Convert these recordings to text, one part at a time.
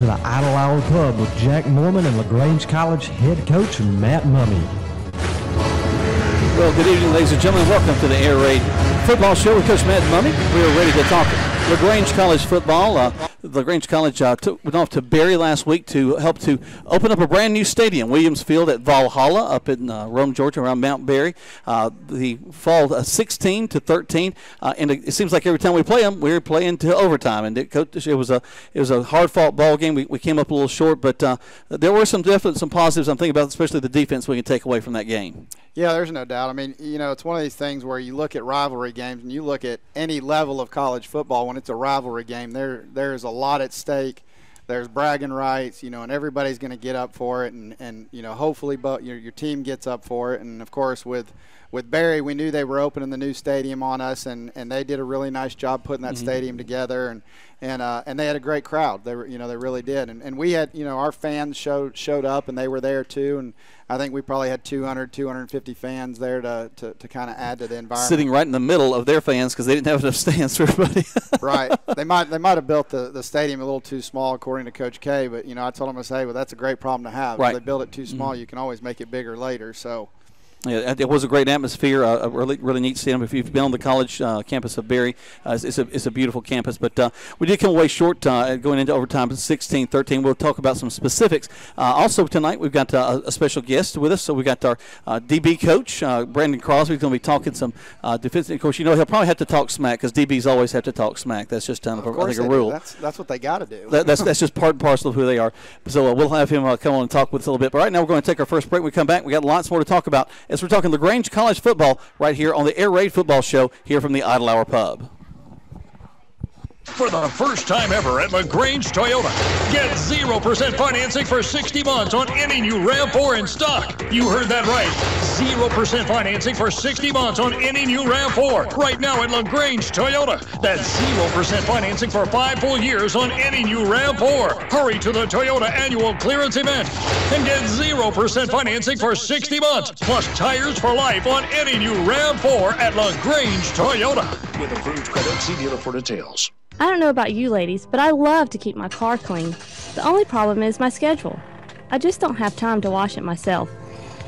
To the Idle Hour Pub with Jack Mormon and LaGrange College head coach Matt Mumme. Well, good evening, ladies and gentlemen. Welcome to the Air Raid Football Show with Coach Matt Mumme. We are ready to talk LaGrange College football. LaGrange College went off to Berry last week to help to open up a brand new stadium, Williams Field at Valhalla up in Rome, Georgia, around Mount Berry. The fall 16-13, and it seems like every time we play them, we're playing to overtime. And it was a hard-fought ball game. We came up a little short, but there were some positives I'm thinking about, especially the defense we can take away from that game. Yeah, there's no doubt. I mean, you know, it's one of these things where you look at rivalry games and you look at any level of college football. When it's a rivalry game, there's a lot at stake. There's bragging rights, you know, and everybody's going to get up for it, and you know, hopefully, but your team gets up for it. And of course, with Berry, we knew they were opening the new stadium on us, and they did a really nice job putting that stadium together, and they had a great crowd. They really did, and we had, you know, our fans showed up, and they were there too, and I think we probably had 250 fans there to kind of add to the environment. Sitting right in the middle of their fans because they didn't have enough stands for everybody. Right. They might have built the stadium a little too small, according to Coach K. But you know, I told him, I say, well, that's a great problem to have. Right. If they build it too small, you can always make it bigger later. So. Yeah, it was a great atmosphere, a really neat stadium. If you've been on the college campus of Berry, it's a beautiful campus. But we did come away short going into overtime, 16-13. We'll talk about some specifics. Also tonight we've got a special guest with us. So we got our DB coach, Brandon Crosby's going to be talking some defense. Of course, you know, he'll probably have to talk smack because DBs always have to talk smack. That's just kind of I think a rule. That's what they got to do. That's just part and parcel of who they are. So we'll have him come on and talk with us a little bit. But right now we're going to take our first break. When we come back, we got lots more to talk about as we're talking LaGrange College football right here on the Air Raid Football Show here from the Idle Hour Pub. For the first time ever at LaGrange Toyota, get 0% financing for 60 months on any new RAV4 in stock. You heard that right. 0% financing for 60 months on any new RAV4 right now at LaGrange Toyota. That's 0% financing for 5 full years on any new RAV4. Hurry to the Toyota annual clearance event and get 0% financing for 60 months, plus tires for life on any new RAV4 at LaGrange Toyota. With approved credit, see dealer for details. I don't know about you ladies, but I love to keep my car clean. The only problem is my schedule. I just don't have time to wash it myself.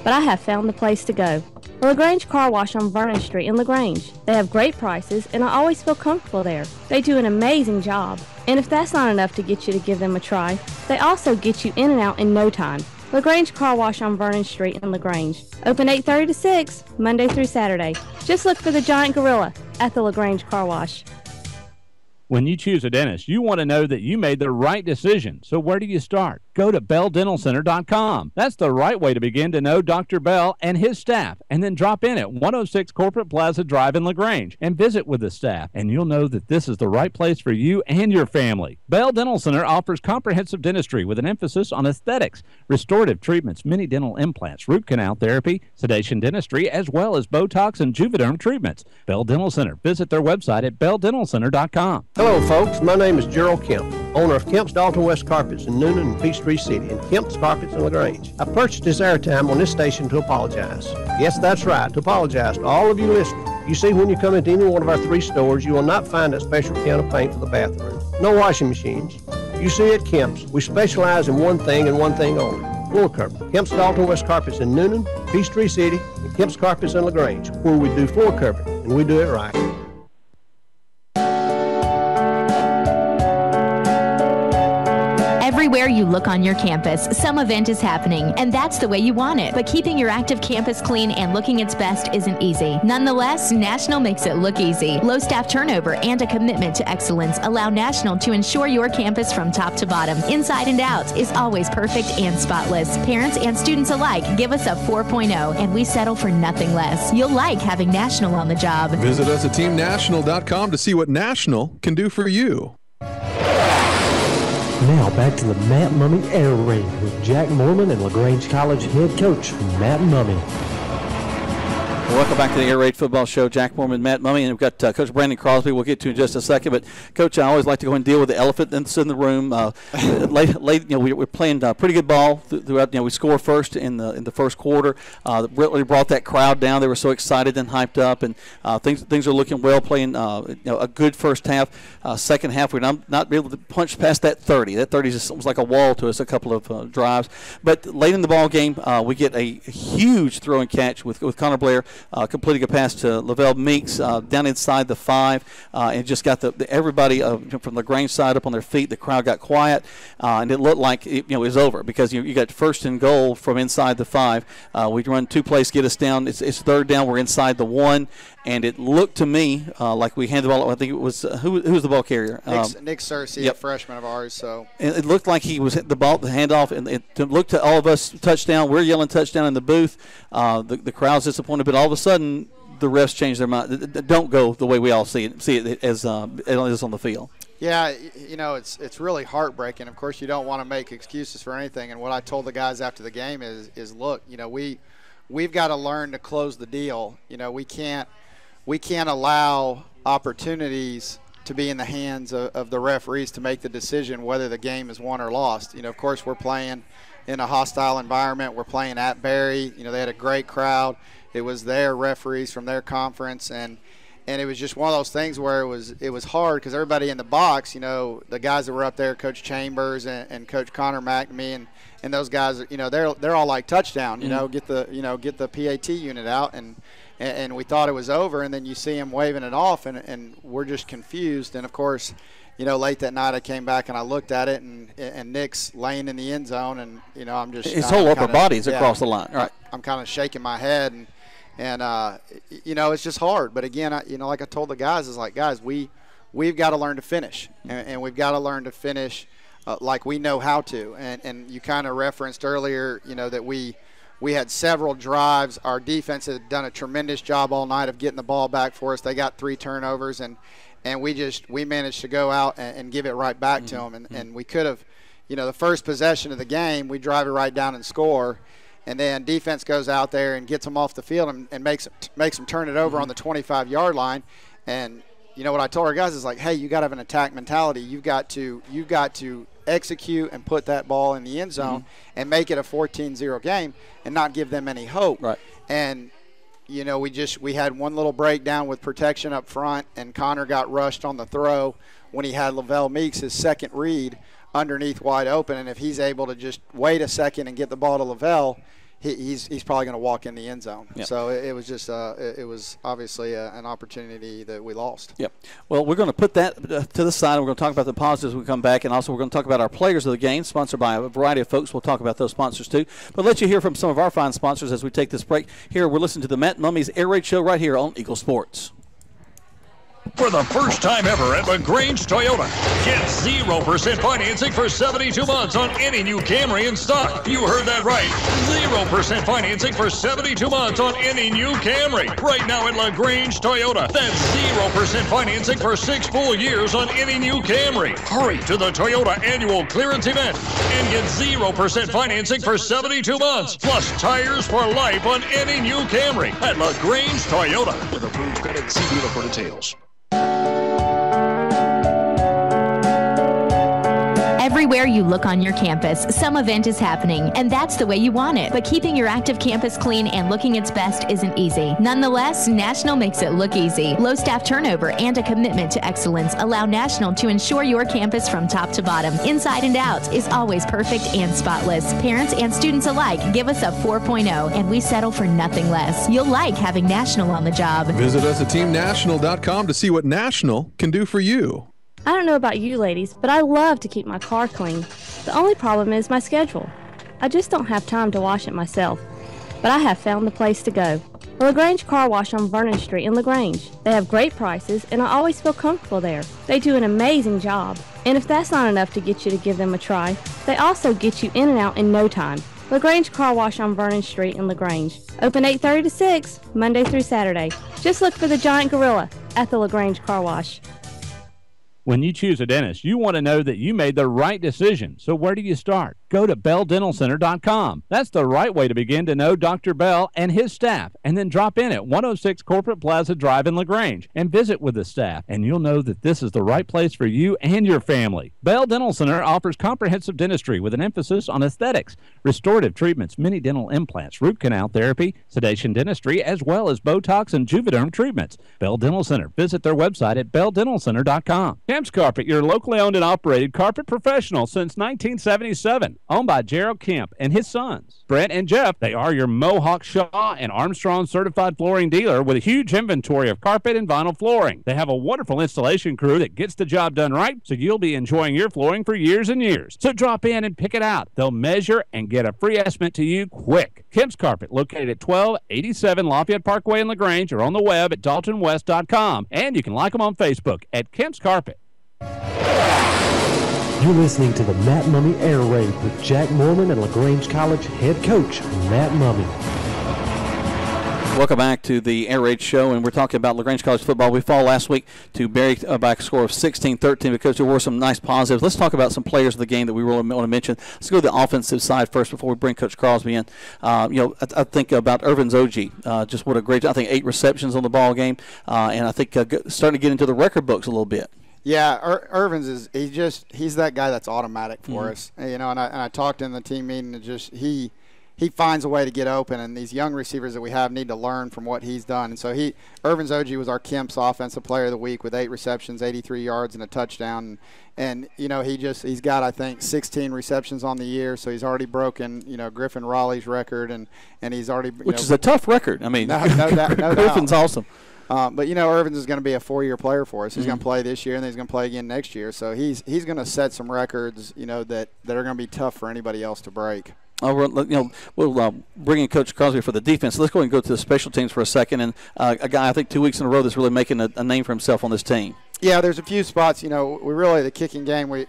But I have found the place to go. The LaGrange Car Wash on Vernon Street in LaGrange. They have great prices, and I always feel comfortable there. They do an amazing job. And if that's not enough to get you to give them a try, they also get you in and out in no time. LaGrange Car Wash on Vernon Street in LaGrange. Open 8:30 to 6, Monday through Saturday. Just look for the giant gorilla at the LaGrange Car Wash. When you choose a dentist, you want to know that you made the right decision. So where do you start? Go to BellDentalCenter.com. That's the right way to begin to know Dr. Bell and his staff. And then drop in at 106 Corporate Plaza Drive in LaGrange and visit with the staff. And you'll know that this is the right place for you and your family. Bell Dental Center offers comprehensive dentistry with an emphasis on aesthetics, restorative treatments, mini dental implants, root canal therapy, sedation dentistry, as well as Botox and Juvederm treatments. Bell Dental Center. Visit their website at BellDentalCenter.com. Hello, folks. My name is Gerald Kemp, owner of Kemp's Dalton West Carpets in Noonan and Peachtree City, and Kemp's Carpets in LaGrange. I purchased this airtime on this station to apologize. Yes, that's right, to apologize to all of you listening. You see, when you come into any one of our 3 stores, you will not find that special can of paint for the bathroom. No washing machines. You see, at Kemp's, we specialize in one thing and one thing only: floor covering. Kemp's Dalton West Carpets in Noonan, Peachtree City, and Kemp's Carpets in LaGrange, where we do floor covering, and we do it right. Everywhere you look on your campus, some event is happening, and that's the way you want it. But keeping your active campus clean and looking its best isn't easy. Nonetheless, National makes it look easy. Low staff turnover and a commitment to excellence allow National to ensure your campus from top to bottom, inside and out, is always perfect and spotless. Parents and students alike give us a 4.0, and we settle for nothing less. You'll like having National on the job. Visit us at teamnational.com to see what National can do for you. Now back to the Matt Mumme Air Raid with Jack Mormon and LaGrange College head coach Matt Mumme. Welcome back to the Air Raid Football Show. Jack Mormon, Matt Mumme, and we've got Coach Brandon Crosby we'll get to in just a second. But, Coach, I always like to go and deal with the elephant that's in the room. We're playing pretty good ball throughout. We score first in the first quarter. Really brought that crowd down. They were so excited and hyped up, and things are looking well. Playing a good first half. Second half, we're not able to punch past that 30. That 30 just was like a wall to us. A couple of drives, but late in the ball game, we get a huge throw and catch with Connor Blair. Completing a pass to Lavelle Meeks down inside the 5, and just got everybody from the LaGrange side up on their feet. The crowd got quiet, and it looked like it was over because you got first and goal from inside the 5. We run 2 plays, get us down. It's third down. We're inside the 1, and it looked to me like we handed the ball. I think it was who was the ball carrier? Nick Searcy, a freshman of ours. So it looked like he was hitting the ball, the handoff, and it looked to all of us touchdown. We're yelling touchdown in the booth. The crowd's disappointed, but all of a sudden the refs change their mind. Don't go the way we all see it as it is on the field. Yeah, it's really heartbreaking. Of course, you don't want to make excuses for anything. And what I told the guys after the game is look, we've got to learn to close the deal. We can't allow opportunities to be in the hands of the referees to make the decision whether the game is won or lost. Of course, we're playing in a hostile environment. We're playing at Barry. They had a great crowd. It was their referees from their conference, and it was just one of those things where it was hard because everybody in the box, the guys that were up there, Coach Chambers and Coach Connor McNamee, and those guys, they're all like touchdown. Get the PAT unit out, and we thought it was over, and then you see him waving it off, and we're just confused. And of course, late that night I came back and I looked at it, and Nick's laying in the end zone, and I'm just his whole upper body's across the line. Right. I'm kind of shaking my head, and it's just hard. But again, like I told the guys, is like, guys, we've got to learn to finish, and we've got to learn to finish like we know how to. And you kind of referenced earlier, that we had several drives. Our defense had done a tremendous job all night of getting the ball back for us. They got 3 turnovers, and we managed to go out and give it right back to them. And we could have, the first possession of the game, we drive it right down and score. And then defense goes out there and gets them off the field and makes them turn it over on the 25-yard line. And what I told our guys is like, hey, you got to have an attack mentality. You've got to execute and put that ball in the end zone and make it a 14-0 game and not give them any hope. Right. And we had one little breakdown with protection up front, and Connor got rushed on the throw when he had Lavelle Meeks, his second read, underneath wide open. And if he's able to just wait a second and get the ball to Lavelle, he's probably going to walk in the end zone. Yep. So it was just it was obviously an opportunity that we lost. Yep. Well, we're going to put that to the side. We're going to talk about the positives when we come back, and also we're going to talk about our players of the game, sponsored by a variety of folks. We'll talk about those sponsors too. But let you hear from some of our fine sponsors as we take this break. Here we're listening to the Matt Mumme's Air Raid Show right here on Eagle Sports. For the first time ever at LaGrange Toyota, get 0% financing for 72 months on any new Camry in stock. You heard that right. 0% financing for 72 months on any new Camry. Right now at LaGrange Toyota. That's 0% financing for 6 full years on any new Camry. Hurry to the Toyota annual clearance event and get 0% financing for 72 months. Plus tires for life on any new Camry at LaGrange Toyota. With approved credit, see dealer for details. Everywhere you look on your campus, some event is happening, and that's the way you want it. But keeping your active campus clean and looking its best isn't easy. Nonetheless, National makes it look easy. Low staff turnover and a commitment to excellence allow National to ensure your campus from top to bottom, inside and out, is always perfect and spotless. Parents and students alike give us a 4.0, and we settle for nothing less. You'll like having National on the job. Visit us at teamnational.com to see what National can do for you. I don't know about you ladies, but I love to keep my car clean. The only problem is my schedule. I just don't have time to wash it myself. But I have found the place to go. The LaGrange Car Wash on Vernon Street in LaGrange. They have great prices, and I always feel comfortable there. They do an amazing job. And if that's not enough to get you to give them a try, they also get you in and out in no time. LaGrange Car Wash on Vernon Street in LaGrange. Open 8:30 to 6, Monday through Saturday. Just look for the giant gorilla at the LaGrange Car Wash. When you choose a dentist, you want to know that you made the right decision. So where do you start? Go to BellDentalCenter.com. That's the right way to begin to know Dr. Bell and his staff, and then drop in at 106 Corporate Plaza Drive in LaGrange and visit with the staff, and you'll know that this is the right place for you and your family. Bell Dental Center offers comprehensive dentistry with an emphasis on aesthetics, restorative treatments, mini dental implants, root canal therapy, sedation dentistry, as well as Botox and Juvederm treatments. Bell Dental Center. Visit their website at BellDentalCenter.com. Kemp's Carpet, your locally owned and operated carpet professional since 1977. Owned by Gerald Kemp and his sons, Brett and Jeff. They are your Mohawk, Shaw, and Armstrong certified flooring dealer with a huge inventory of carpet and vinyl flooring. They have a wonderful installation crew that gets the job done right, so you'll be enjoying your flooring for years and years. So drop in and pick it out. They'll measure and get a free estimate to you quick. Kemp's Carpet, located at 1287 Lafayette Parkway in LaGrange, or on the web at DaltonWest.com. And you can like them on Facebook at Kemp's Carpet. You're listening to the Matt Mumme Air Raid with Jack Mormon and LaGrange College head coach Matt Mumme. Welcome back to the Air Raid Show, and we're talking about LaGrange College football. We fall last week to Berry by a score of 16-13 because there were some nice positives. Let's talk about some players of the game that we really want to mention. Let's go to the offensive side first before we bring Coach Crosby in. I think about Irvin Zoji. Just what a great job. I think 8 receptions on the ball game, and I think starting to get into the record books a little bit. Yeah, Irvin's he's that guy that's automatic for us. And I talked in the team meeting, and he finds a way to get open, and these young receivers that we have need to learn from what he's done. And so Irvin Zoji was our Kemp's Offensive Player of the Week with 8 receptions, 83 yards, and a touchdown. And he's got, I think, 16 receptions on the year, so he's already broken Griffin Raleigh's record, and he's already which is a tough record. I mean, no Griffin's awesome. But Irvin's is going to be a 4-year player for us. He's going to play this year, and then he's going to play again next year. So he's going to set some records, that are going to be tough for anybody else to break. We'll bring in Coach Crosby for the defense. Let's go and go to the special teams for a second. And a guy, I think 2 weeks in a row, that's really making a name for himself on this team. Yeah, there's a few spots. The kicking game, we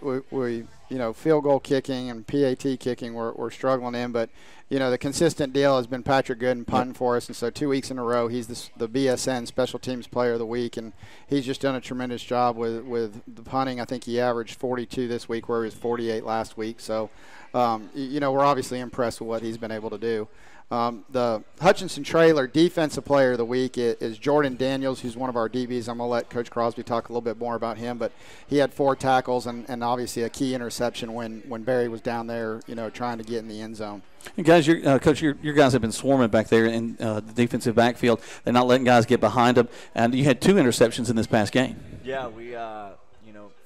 field goal kicking and PAT kicking we're struggling in. But, the consistent deal has been Patrick Gooden punting for us. And so 2 weeks in a row, he's the BSN Special Teams Player of the Week. And he's just done a tremendous job with the punting. I think he averaged 42 this week, where he was 48 last week. So, we're obviously impressed with what he's been able to do. The Hutchinson Trailer Defensive Player of the Week is Jordan Daniels, who's one of our DBs. I'm going to let Coach Crosby talk a little bit more about him, but he had 4 tackles and obviously a key interception when Barry was down there, trying to get in the end zone. And guys, Coach, your guys have been swarming back there in the defensive backfield. They're not letting guys get behind them, and you had 2 interceptions in this past game. Yeah, we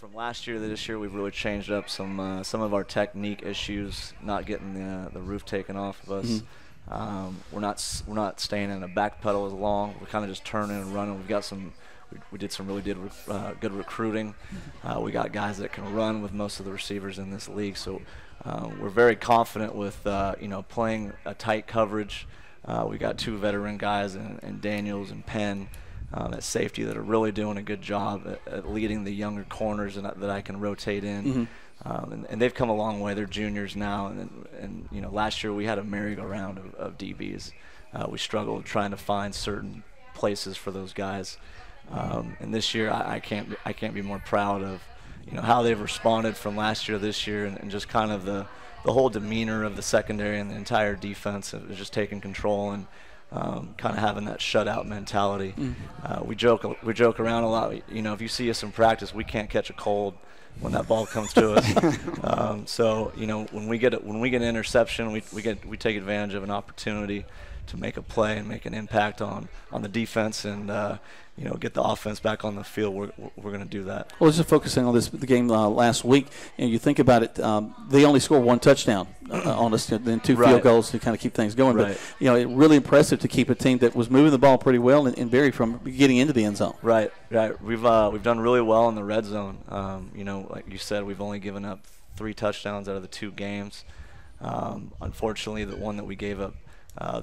from last year to this year, we've really changed up some of our technique issues, not getting the roof taken off of us. We're not staying in a back pedal as long. We're kind of just turning and running. We've got we did some really good recruiting. We got guys that can run with most of the receivers in this league. So we're very confident with playing a tight coverage. We got 2 veteran guys in Daniels and Penn at safety that are really doing a good job at leading the younger corners that I can rotate in. And they've come a long way. They're juniors now, and last year we had a merry-go-round of DBs. We struggled trying to find certain places for those guys, and this year I can't be more proud of how they've responded from last year to this year, and just kind of the whole demeanor of the secondary and the entire defense of just taking control and kind of having that shutout mentality. We joke around a lot. If you see us in practice, we can't catch a cold when that ball comes to us. So when we get an interception, we take advantage of an opportunity to make a play and make an impact on the defense and get the offense back on the field. We're going to do that. Well, just focusing on the game last week, and you think about it, they only scored 1 touchdown on us, then 2 field goals to kind of keep things going. But it really impressive to keep a team that was moving the ball pretty well and Barry from getting into the end zone. Right. We've done really well in the red zone. Like you said, we've only given up 3 touchdowns out of the 2 games. Unfortunately, the one that we gave up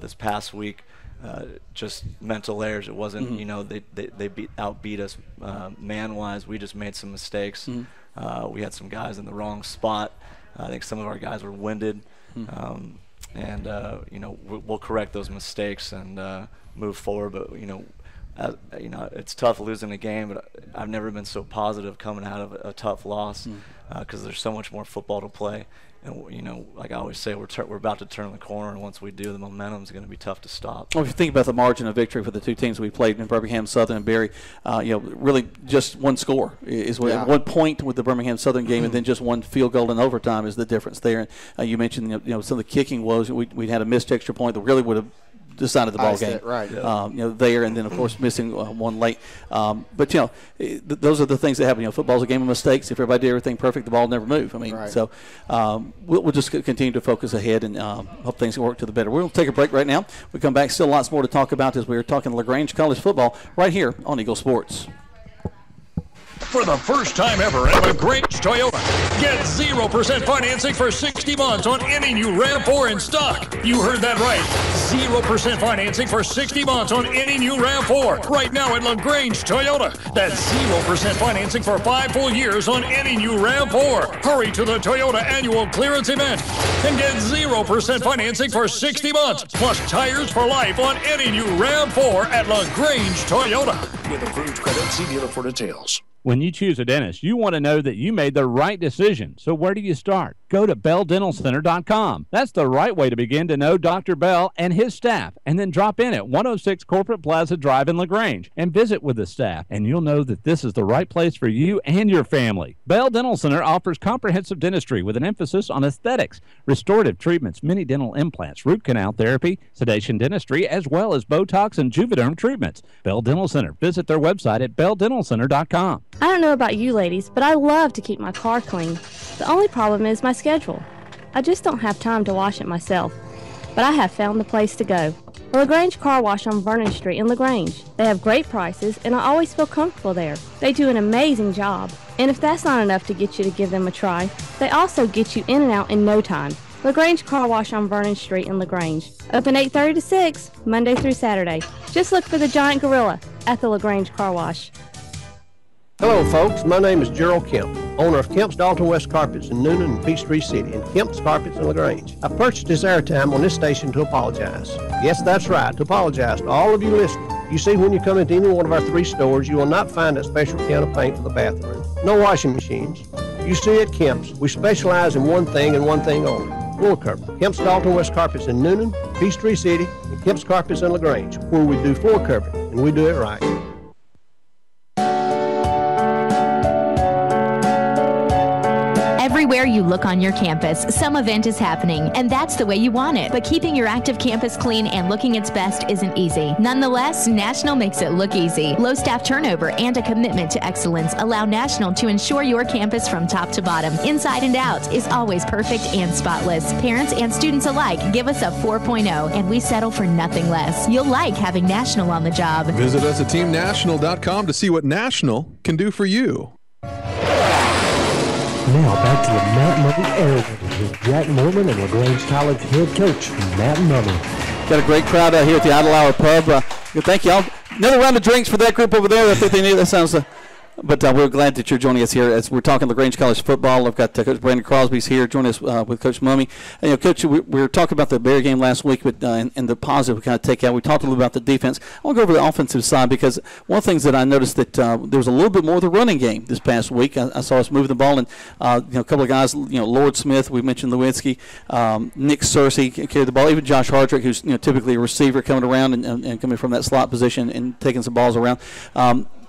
this past week, just mental errors. It wasn't, they outbeat us man-wise. We just made some mistakes. We had some guys in the wrong spot. I think some of our guys were winded, and we'll correct those mistakes and move forward. But it's tough losing a game, but I've never been so positive coming out of a tough loss because there's so much more football to play. And you know, like I always say, we're about to turn the corner, and once we do, the momentum is going to be tough to stop. Well, if you think about the margin of victory for the two teams we played in Birmingham Southern and Berry, really just one score is what, 1 point with the Birmingham Southern game, and then just one field goal in overtime is the difference there. And you mentioned some of the kicking woes. We had a missed extra point that really would have decided the ball game, right? There, and then of course missing one late. But those are the things that happen. Football's a game of mistakes. If everybody did everything perfect, the ball never move. I mean, so we'll just continue to focus ahead and hope things can work to the better. We're going to take a break right now. We come back, still lots more to talk about as we are talking LaGrange College football right here on Eagle Sports. For the first time ever at LaGrange Toyota, get 0% financing for 60 months on any new RAV4 in stock. You heard that right. 0% financing for 60 months on any new RAV4 right now at LaGrange Toyota. That's 0% financing for 5 full years on any new RAV4. Hurry to the Toyota annual clearance event and get 0% financing for 60 months, plus tires for life on any new RAV4 at LaGrange Toyota. With approved credit, see dealer for details. When you choose a dentist, you want to know that you made the right decision. So where do you start? Go to BellDentalCenter.com. That's the right way to begin to know Dr. Bell and his staff. And then drop in at 106 Corporate Plaza Drive in LaGrange and visit with the staff. And you'll know that this is the right place for you and your family. Bell Dental Center offers comprehensive dentistry with an emphasis on aesthetics, restorative treatments, mini dental implants, root canal therapy, sedation dentistry, as well as Botox and Juvederm treatments. Bell Dental Center. Visit their website at BellDentalCenter.com. I don't know about you ladies, but I love to keep my car clean. The only problem is my schedule. I just don't have time to wash it myself. But I have found the place to go. The LaGrange Car Wash on Vernon Street in LaGrange. They have great prices, and I always feel comfortable there. They do an amazing job. And if that's not enough to get you to give them a try, they also get you in and out in no time. LaGrange Car Wash on Vernon Street in LaGrange. Open 8:30 to 6, Monday through Saturday. Just look for the giant gorilla at the LaGrange Car Wash. Hello, folks. My name is Gerald Kemp, owner of Kemp's Dalton West Carpets in Noonan and Peachtree City, and Kemp's Carpets in LaGrange. I purchased this airtime on this station to apologize. Yes, that's right, to apologize to all of you listening. You see, when you come into any one of our 3 stores, you will not find that special can of paint for the bathroom. No washing machines. You see, at Kemp's, we specialize in one thing and one thing only: floor cover. Kemp's Dalton West Carpets in Noonan, Peachtree City, and Kemp's Carpets in LaGrange, where we do floor covering, and we do it right. Everywhere you look on your campus, some event is happening, and that's the way you want it. But keeping your active campus clean and looking its best isn't easy. Nonetheless, National makes it look easy. Low staff turnover and a commitment to excellence allow National to ensure your campus from top to bottom, inside and out, is always perfect and spotless. Parents and students alike give us a 4.0, and we settle for nothing less. You'll like having National on the job. Visit us at TeamNational.com to see what National can do for you. Now back to the Matt Mumme Air Raid with Jack Mormon and LaGrange College head coach Matt Mumme. Got a great crowd out here at the Idle Hour Pub. Thank y'all. Another round of drinks for that group over there. I think they need that sounds. But we're glad that you're joining us here as we're talking LaGrange College football. I've got Coach Brandon Crosby's here joining us with Coach Mumme. And, Coach, we were talking about the Bear game last week, but and the positive we kind of take out. We talked a little about the defense. I want to go over the offensive side because one of the things that I noticed that there was a little bit more of the running game this past week. I saw us moving the ball, and a couple of guys, Lord Smith, we mentioned Lewinsky, Nick Searcy carried the ball, even Josh Hardrick, who's typically a receiver coming around and coming from that slot position and taking some balls around.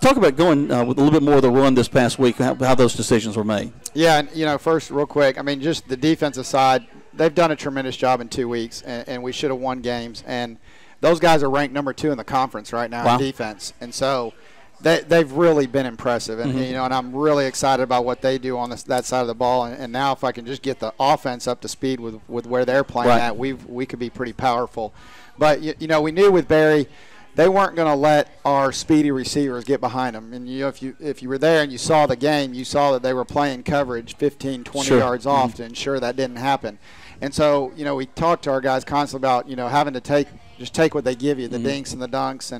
Talk about going with a little bit more of the run this past week, how those decisions were made. Yeah, and, first, real quick, I mean, just the defensive side, they've done a tremendous job in 2 weeks, and we should have won games. And those guys are ranked number 2 in the conference right now in defense. And so they've really been impressive. And, and I'm really excited about what they do on that side of the ball. And now if I can just get the offense up to speed with where they're playing at, we could be pretty powerful. But, we knew with Barry – they weren't going to let our speedy receivers get behind them. And, if you were there and you saw the game, you saw that they were playing coverage 15, 20 yards off to ensure that didn't happen. And so, we talked to our guys constantly about, having to take what they give you, the dinks and the dunks,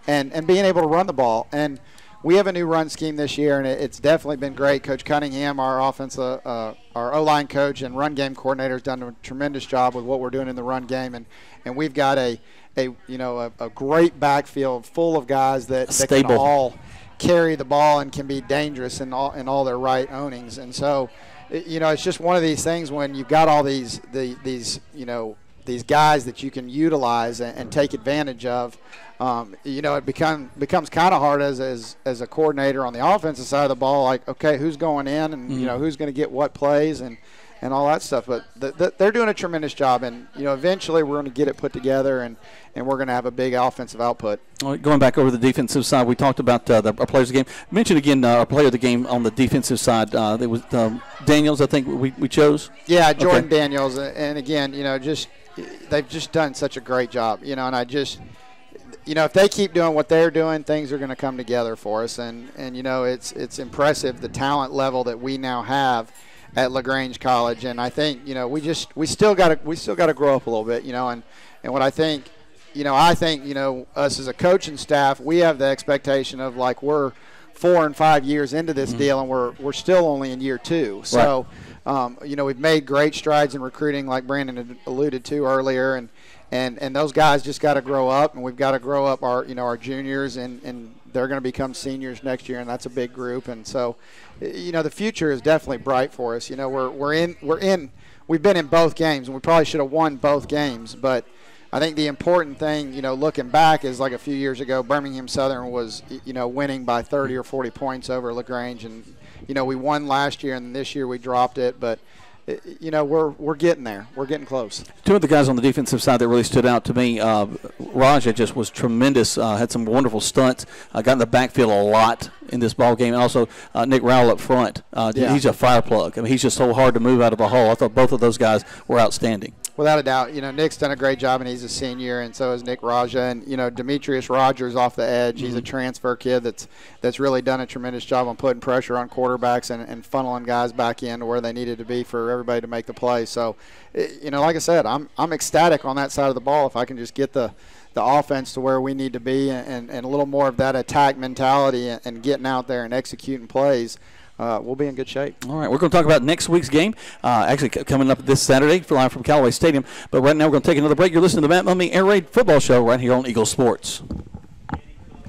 and being able to run the ball. And we have a new run scheme this year, and it's definitely been great. Coach Cunningham, our our O-line coach and run game coordinator, has done a tremendous job with what we're doing in the run game. And we've got a great backfield full of guys that can all carry the ball and can be dangerous in all their right ownings. And so it's just one of these things when you've got all these guys that you can utilize and take advantage of. It becomes kind of hard as a coordinator on the offensive side of the ball. Like, okay, who's going in, and who's going to get what plays and all that stuff. But they're doing a tremendous job, and eventually we're going to get it put together, and we're going to have a big offensive output. Going back over the defensive side, we talked about our players of the game. Mention again our player of the game on the defensive side. There was Daniels, I think we chose. Yeah, Jordan Daniels, and again, they've just done such a great job. And I just. If they keep doing what they're doing, things are going to come together for us. And it's impressive the talent level that we now have at LaGrange College. And I think we still got to grow up a little bit. And what I think us as a coaching staff, we have the expectation of like we're 4 and 5 years into this deal, and we're still only in year 2. So we've made great strides in recruiting, like Brandon had alluded to earlier, and those guys just got to grow up, and we've got to grow up our juniors, and they're going to become seniors next year, and that's a big group. And so, the future is definitely bright for us. We've been in both games, and we probably should have won both games. But I think the important thing, looking back, is like a few years ago, Birmingham Southern was, winning by 30 or 40 points over LaGrange, and we won last year, and this year we dropped it, but. We're getting there. We're getting close. Two of the guys on the defensive side that really stood out to me, Raja just was tremendous, had some wonderful stunts, got in the backfield a lot in this ball game, and also Nick Rowell up front. He's a fire plug. I mean, he's just so hard to move out of a hole. I thought both of those guys were outstanding. Without a doubt. Nick's done a great job, and he's a senior, and so is Nick Raja. And, Demetrius Rogers off the edge. He's a transfer kid that's really done a tremendous job on putting pressure on quarterbacks and funneling guys back in to where they needed to be for everybody to make the play. So, like I said, I'm ecstatic on that side of the ball if I can just get the offense to where we need to be and a little more of that attack mentality and getting out there and executing plays. We'll be in good shape. All right, we're going to talk about next week's game, actually coming up this Saturday, live from Callaway Stadium. But right now we're going to take another break. You're listening to the Matt Mumme Air Raid Football Show right here on Eagle Sports.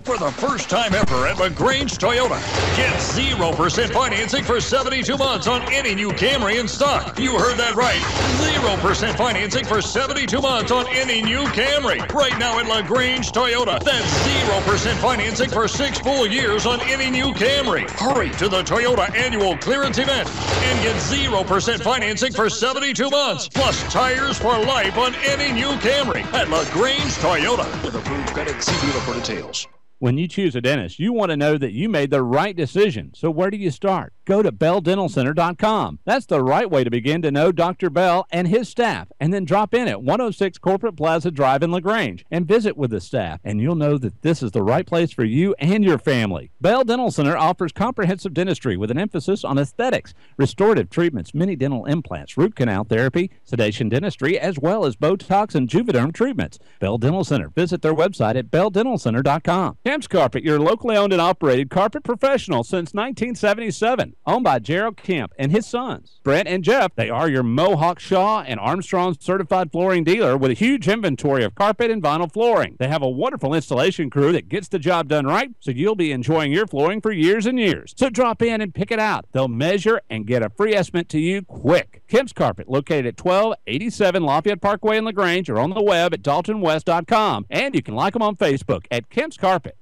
For the first time ever at LaGrange Toyota, get 0% financing for 72 months on any new Camry in stock. You heard that right. 0% financing for 72 months on any new Camry. Right now at LaGrange Toyota, that's 0% financing for 6 full years on any new Camry. Hurry to the Toyota annual clearance event and get 0% financing for 72 months, plus tires for life on any new Camry at LaGrange Toyota. With approved credit, see dealer for details. When you choose a dentist, you want to know that you made the right decision. So where do you start? Go to BellDentalCenter.com. That's the right way to begin to know Dr. Bell and his staff. And then drop in at 106 Corporate Plaza Drive in LaGrange and visit with the staff. And you'll know that this is the right place for you and your family. Bell Dental Center offers comprehensive dentistry with an emphasis on aesthetics, restorative treatments, mini dental implants, root canal therapy, sedation dentistry, as well as Botox and Juvederm treatments. Bell Dental Center. Visit their website at BellDentalCenter.com. Kemp's Carpet, your locally owned and operated carpet professional since 1977. Owned by Gerald Kemp and his sons, Brent and Jeff. They are your Mohawk, Shaw, and Armstrong certified flooring dealer with a huge inventory of carpet and vinyl flooring. They have a wonderful installation crew that gets the job done right, so you'll be enjoying your flooring for years and years. So drop in and pick it out. They'll measure and get a free estimate to you quick. Kemp's Carpet, located at 1287 Lafayette Parkway in LaGrange, or on the web at DaltonWest.com. And you can like them on Facebook at Kemp's Carpet.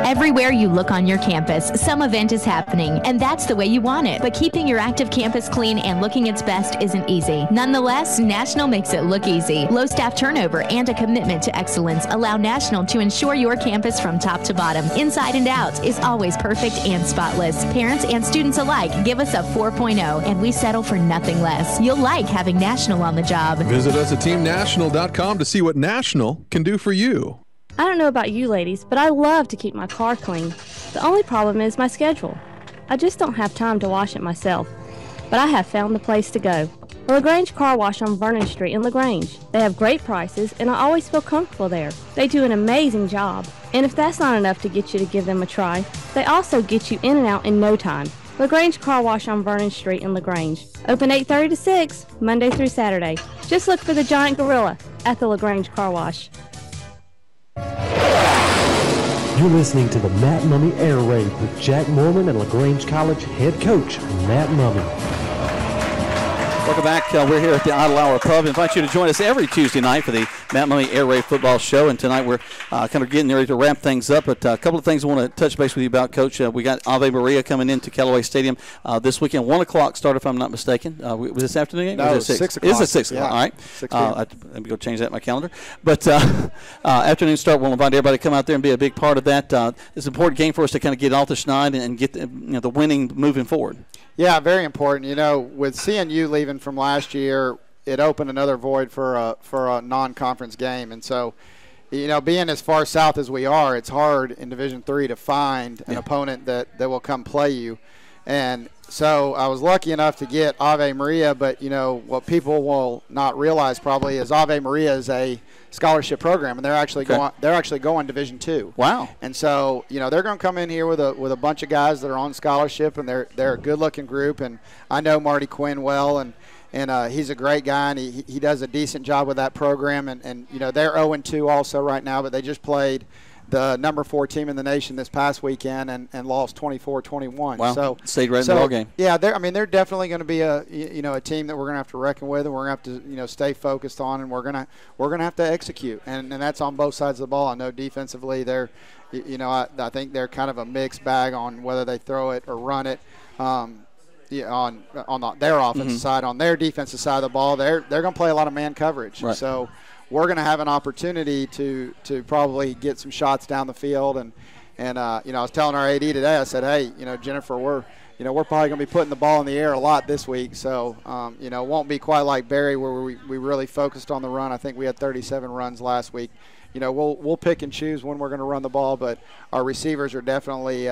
Everywhere you look on your campus, some event is happening, and that's the way you want it. But keeping your active campus clean and looking its best isn't easy. Nonetheless, National makes it look easy. Low staff turnover and a commitment to excellence allow National to ensure your campus from top to bottom, inside and out, is always perfect and spotless. Parents and students alike give us a 4.0, and we settle for nothing less. You'll like having National on the job. Visit us at teamnational.com to see what National can do for you. I don't know about you ladies, but I love to keep my car clean. The only problem is my schedule. I just don't have time to wash it myself. But I have found the place to go. The LaGrange Car Wash on Vernon Street in LaGrange. They have great prices, and I always feel comfortable there. They do an amazing job. And if that's not enough to get you to give them a try, they also get you in and out in no time. LaGrange Car Wash on Vernon Street in LaGrange. Open 8:30 to 6, Monday through Saturday. Just look for the giant gorilla at the LaGrange Car Wash. You're listening to the Matt Mumme Air Raid with Jack Mormon and LaGrange College head coach Matt Mumme. Welcome back. We're here at the Idle Hour Pub. I invite you to join us every Tuesday night for the Matt Mumme Air Raid Football Show. And tonight we're kind of getting ready to wrap things up. But a couple of things I want to touch base with you about, Coach. We got Ave Maria coming into Callaway Stadium this weekend. 1 o'clock start, if I'm not mistaken. Was this afternoon game? No, or is it 6 o'clock. Is it 6 o'clock? Yeah. All right. 6 let me go change that in my calendar. But afternoon start, we'll invite everybody to come out there and be a big part of that. It's an important game for us to kind of get off the schneid and get the winning moving forward. Yeah, very important. You know, with CNU leaving from last year, it opened another void for a non-conference game. And so, you know, being as far south as we are, it's hard in Division III to find an opponent that will come play you. And so I was lucky enough to get Ave Maria, but, you know, what people will not realize probably is Ave Maria is a scholarship program, and they're actually going Division II. Wow. And so, you know, they're going to come in here with a bunch of guys that are on scholarship, and they're a good-looking group. And I know Marty Quinn well, and he's a great guy, and he does a decent job with that program. And you know, they're 0-2 also right now, but they just played the number 4 team in the nation this past weekend and lost 24-21. Wow. So stayed right in the ball game. Yeah, they're definitely going to be a team that we're going to have to reckon with, and we're going to have to stay focused on, and we're going to have to execute, and that's on both sides of the ball. I know defensively they're I think they're kind of a mixed bag on whether they throw it or run it. On their offensive side, on their defensive side of the ball, they're going to play a lot of man coverage. Right. So we're going to have an opportunity to probably get some shots down the field. And I was telling our AD today, I said, hey, Jennifer, we're probably going to be putting the ball in the air a lot this week. So, it won't be quite like Barry where we really focused on the run. I think we had 37 runs last week. We'll pick and choose when we're going to run the ball, but our receivers are definitely,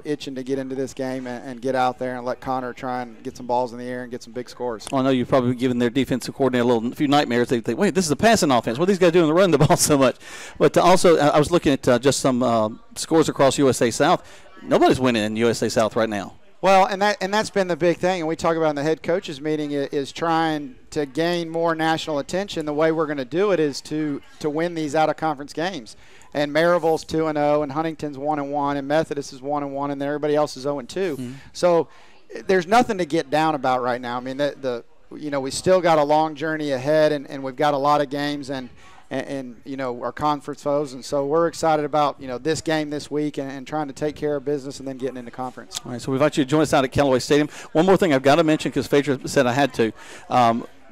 itching to get into this game and get out there and let Connor try and get some balls in the air and get some big scores. Well, I know you've probably given their defensive coordinator a few nightmares. They think, wait, this is a passing offense. What are these guys doing to run the ball so much? But also, I was looking at just some scores across USA South. Nobody's winning in USA South right now. Well, and that's been the big thing, and we talk about in the head coaches meeting is trying to gain more national attention. The way we're going to do it is to win these out-of-conference games. And Maryville's 2-0, and Huntington's 1-1, and Methodist is 1-1, and everybody else is 0-2. Mm-hmm. So there's nothing to get down about right now. I mean, we still got a long journey ahead, and we've got a lot of games and our conference foes, and so we're excited about this game this week and trying to take care of business and then getting into conference. All right, so we invite you to join us out at Callaway Stadium. One more thing I've got to mention because Phaedra said I had to.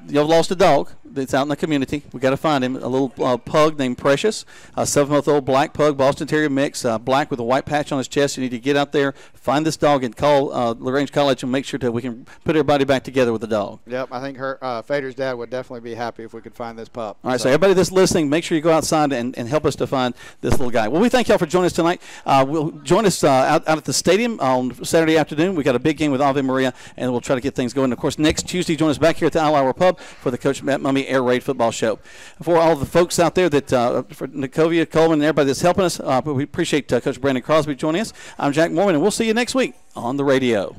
You've lost a dog that's out in the community. We got to find him. A little pug named Precious, a 7-month-old black pug, Boston Terrier mix, black with a white patch on his chest. You need to get out there, find this dog, and call LaGrange College and make sure that we can put everybody back together with the dog. Yep, I think Phaedra's dad would definitely be happy if we could find this pup. All right, so everybody that's listening, make sure you go outside and help us to find this little guy. Well, we thank y'all for joining us tonight. We'll join us out at the stadium on Saturday afternoon. We got a big game with Ave Maria, and we'll try to get things going. And of course, next Tuesday, join us back here at the Isle Hour Pub for the Coach Matt Mumme Air Raid Football Show. For all the folks out there that, for Nikovia, Coleman, and everybody that's helping us, we appreciate Coach Brandon Crosby joining us. I'm Jack Mormon, and we'll see you next week on the radio.